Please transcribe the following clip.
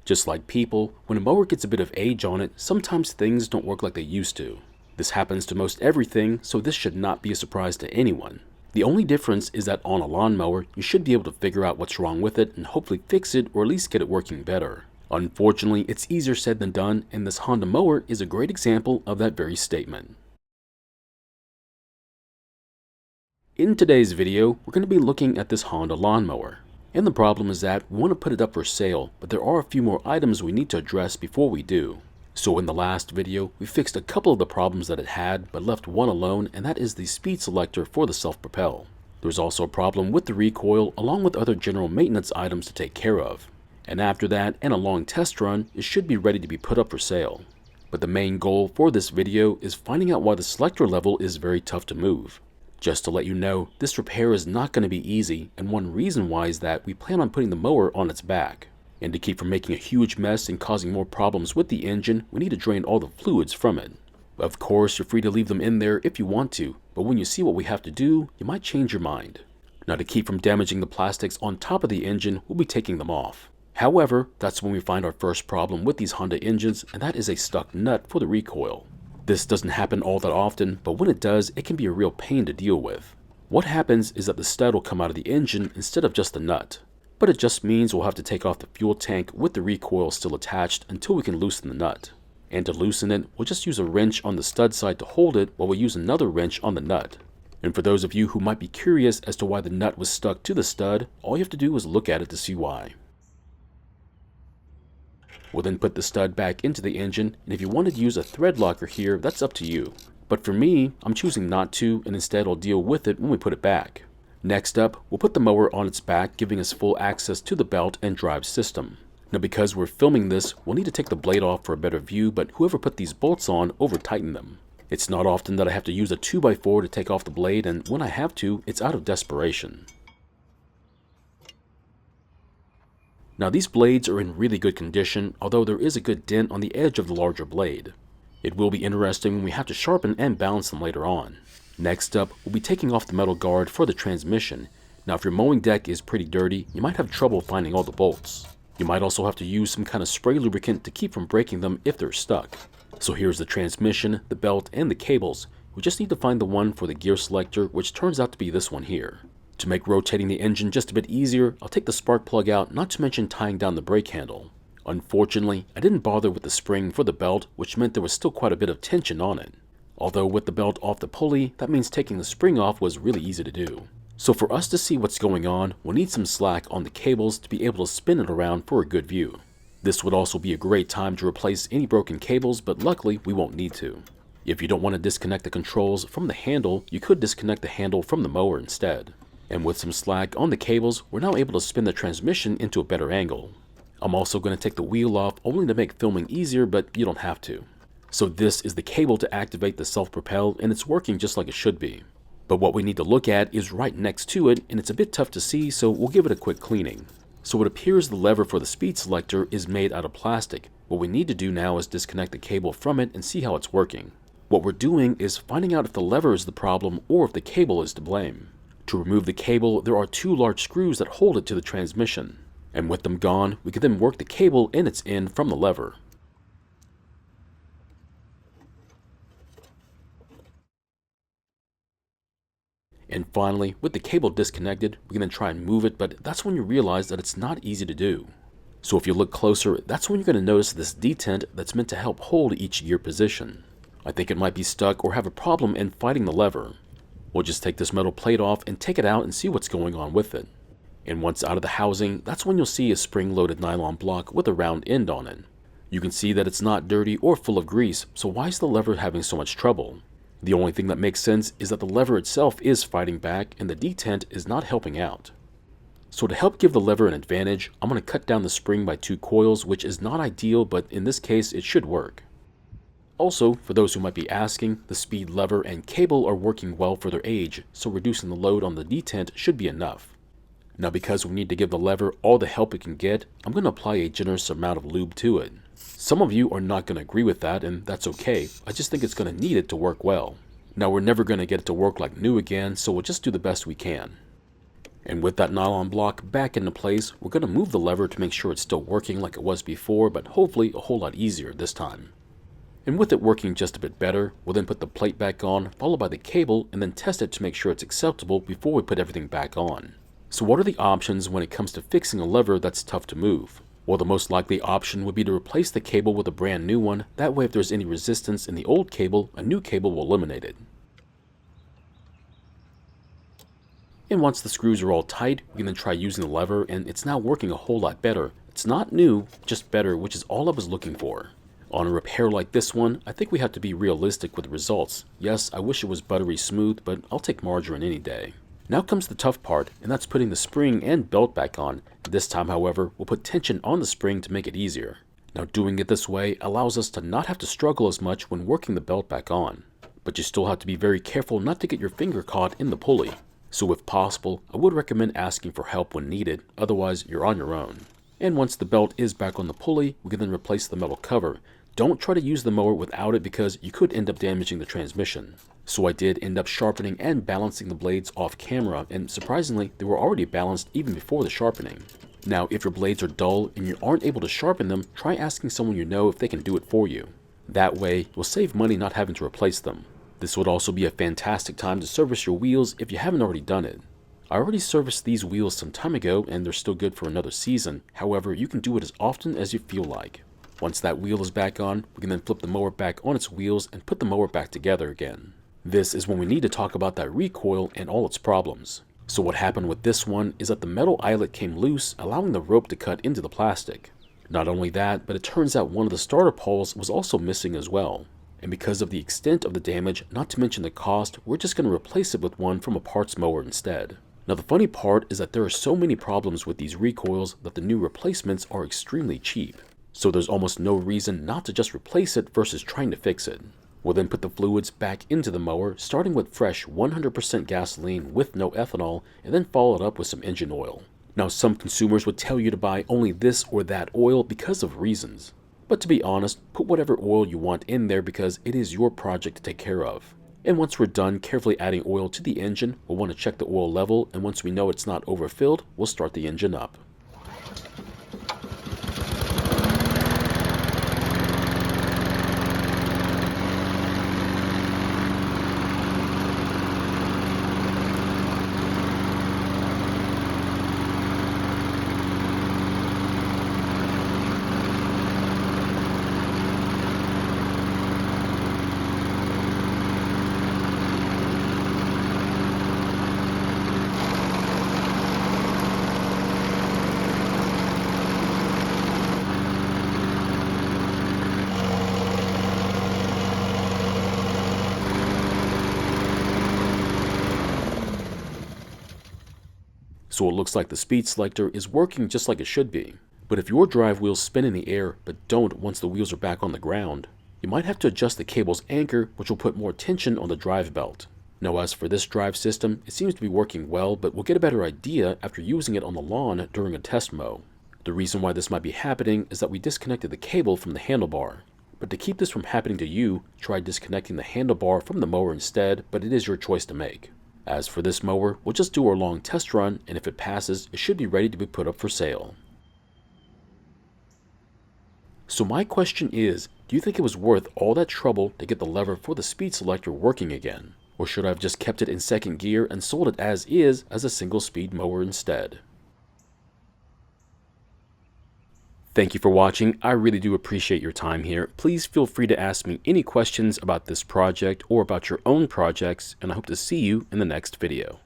Just like people, when a mower gets a bit of age on it, sometimes things don't work like they used to. This happens to most everything, so this should not be a surprise to anyone. The only difference is that on a lawnmower, you should be able to figure out what's wrong with it and hopefully fix it or at least get it working better. Unfortunately, it's easier said than done, and this Honda mower is a great example of that very statement. In today's video, we're going to be looking at this Honda lawnmower. And the problem is that we want to put it up for sale, but there are a few more items we need to address before we do. So in the last video, we fixed a couple of the problems that it had, but left one alone, and that is the speed selector for the self-propel. There's also a problem with the recoil, along with other general maintenance items to take care of. And after that, and a long test run, it should be ready to be put up for sale. But the main goal for this video is finding out why the selector level is very tough to move. Just to let you know, this repair is not going to be easy, and one reason why is that we plan on putting the mower on its back. And to keep from making a huge mess and causing more problems with the engine, we need to drain all the fluids from it. Of course, you're free to leave them in there if you want to, but when you see what we have to do, you might change your mind. Now, to keep from damaging the plastics on top of the engine, we'll be taking them off. However, that's when we find our first problem with these Honda engines, and that is a stuck nut for the recoil. This doesn't happen all that often, but when it does, it can be a real pain to deal with. What happens is that the stud will come out of the engine instead of just the nut. But it just means we'll have to take off the fuel tank with the recoil still attached until we can loosen the nut. And to loosen it, we'll just use a wrench on the stud side to hold it while we use another wrench on the nut. And for those of you who might be curious as to why the nut was stuck to the stud, all you have to do is look at it to see why. We'll then put the stud back into the engine, and if you wanted to use a thread locker here, that's up to you. But for me, I'm choosing not to, and instead I'll deal with it when we put it back. Next up, we'll put the mower on its back, giving us full access to the belt and drive system. Now because we're filming this, we'll need to take the blade off for a better view, but whoever put these bolts on over-tightened them. It's not often that I have to use a 2x4 to take off the blade, and when I have to, it's out of desperation. Now these blades are in really good condition, although there is a good dent on the edge of the larger blade. It will be interesting when we have to sharpen and balance them later on. Next up, we'll be taking off the metal guard for the transmission. Now if your mowing deck is pretty dirty, you might have trouble finding all the bolts. You might also have to use some kind of spray lubricant to keep from breaking them if they're stuck. So here's the transmission, the belt, and the cables. We just need to find the one for the gear selector, which turns out to be this one here. To make rotating the engine just a bit easier, I'll take the spark plug out, not to mention tying down the brake handle. Unfortunately, I didn't bother with the spring for the belt, which meant there was still quite a bit of tension on it. Although with the belt off the pulley, that means taking the spring off was really easy to do. So for us to see what's going on, we'll need some slack on the cables to be able to spin it around for a good view. This would also be a great time to replace any broken cables, but luckily we won't need to. If you don't want to disconnect the controls from the handle, you could disconnect the handle from the mower instead. And with some slack on the cables, we're now able to spin the transmission into a better angle. I'm also going to take the wheel off only to make filming easier, but you don't have to. So this is the cable to activate the self-propel, and it's working just like it should be. But what we need to look at is right next to it, and it's a bit tough to see, so we'll give it a quick cleaning. So it appears the lever for the speed selector is made out of plastic. What we need to do now is disconnect the cable from it and see how it's working. What we're doing is finding out if the lever is the problem or if the cable is to blame. To remove the cable, there are two large screws that hold it to the transmission. And with them gone, we can then work the cable in its end from the lever. And finally, with the cable disconnected, we can then try and move it, but that's when you realize that it's not easy to do. So if you look closer, that's when you're going to notice this detent that's meant to help hold each gear position. I think it might be stuck or have a problem in fighting the lever. We'll just take this metal plate off and take it out and see what's going on with it. And once out of the housing, that's when you'll see a spring-loaded nylon block with a round end on it. You can see that it's not dirty or full of grease, so why is the lever having so much trouble? The only thing that makes sense is that the lever itself is fighting back and the detent is not helping out. So to help give the lever an advantage, I'm going to cut down the spring by 2 coils, which is not ideal, but in this case it should work. Also, for those who might be asking, the speed lever and cable are working well for their age, so reducing the load on the detent should be enough. Now because we need to give the lever all the help it can get, I'm going to apply a generous amount of lube to it. Some of you are not going to agree with that, and that's okay. I just think it's going to need it to work well. Now we're never going to get it to work like new again, so we'll just do the best we can. And with that nylon block back into place, we're going to move the lever to make sure it's still working like it was before, but hopefully a whole lot easier this time. And with it working just a bit better, we'll then put the plate back on, followed by the cable, and then test it to make sure it's acceptable before we put everything back on. So what are the options when it comes to fixing a lever that's tough to move? Well, the most likely option would be to replace the cable with a brand new one. That way if there's any resistance in the old cable, a new cable will eliminate it. And once the screws are all tight, we can then try using the lever, and it's now working a whole lot better. It's not new, just better, which is all I was looking for. On a repair like this one, I think we have to be realistic with the results. Yes, I wish it was buttery smooth, but I'll take margarine any day. Now comes the tough part, and that's putting the spring and belt back on. This time, however, we'll put tension on the spring to make it easier. Now doing it this way allows us to not have to struggle as much when working the belt back on. But you still have to be very careful not to get your finger caught in the pulley. So if possible, I would recommend asking for help when needed, otherwise you're on your own. And once the belt is back on the pulley, we can then replace the metal cover. Don't try to use the mower without it because you could end up damaging the transmission. So I did end up sharpening and balancing the blades off camera, and surprisingly, they were already balanced even before the sharpening. Now, if your blades are dull and you aren't able to sharpen them, try asking someone you know if they can do it for you. That way, you'll save money not having to replace them. This would also be a fantastic time to service your wheels if you haven't already done it. I already serviced these wheels some time ago and they're still good for another season. However, you can do it as often as you feel like. Once that wheel is back on, we can then flip the mower back on its wheels and put the mower back together again. This is when we need to talk about that recoil and all its problems. So what happened with this one is that the metal eyelet came loose, allowing the rope to cut into the plastic. Not only that, but it turns out one of the starter pawls was also missing as well. And because of the extent of the damage, not to mention the cost, we're just going to replace it with one from a parts mower instead. Now the funny part is that there are so many problems with these recoils that the new replacements are extremely cheap. So there's almost no reason not to just replace it versus trying to fix it. We'll then put the fluids back into the mower, starting with fresh 100% gasoline with no ethanol, and then follow it up with some engine oil. Now some consumers would tell you to buy only this or that oil because of reasons. But to be honest, put whatever oil you want in there because it is your project to take care of. And once we're done carefully adding oil to the engine, we'll want to check the oil level, and once we know it's not overfilled, we'll start the engine up. So it looks like the speed selector is working just like it should be. But if your drive wheels spin in the air but don't once the wheels are back on the ground, you might have to adjust the cable's anchor, which will put more tension on the drive belt. Now as for this drive system, it seems to be working well, but we'll get a better idea after using it on the lawn during a test mow. The reason why this might be happening is that we disconnected the cable from the handlebar. But to keep this from happening to you, try disconnecting the handlebar from the mower instead, but it is your choice to make. As for this mower, we'll just do our long test run, and if it passes, it should be ready to be put up for sale. So my question is, do you think it was worth all that trouble to get the lever for the speed selector working again? Or should I have just kept it in second gear and sold it as is as a single speed mower instead? Thank you for watching. I really do appreciate your time here. Please feel free to ask me any questions about this project or about your own projects, and I hope to see you in the next video.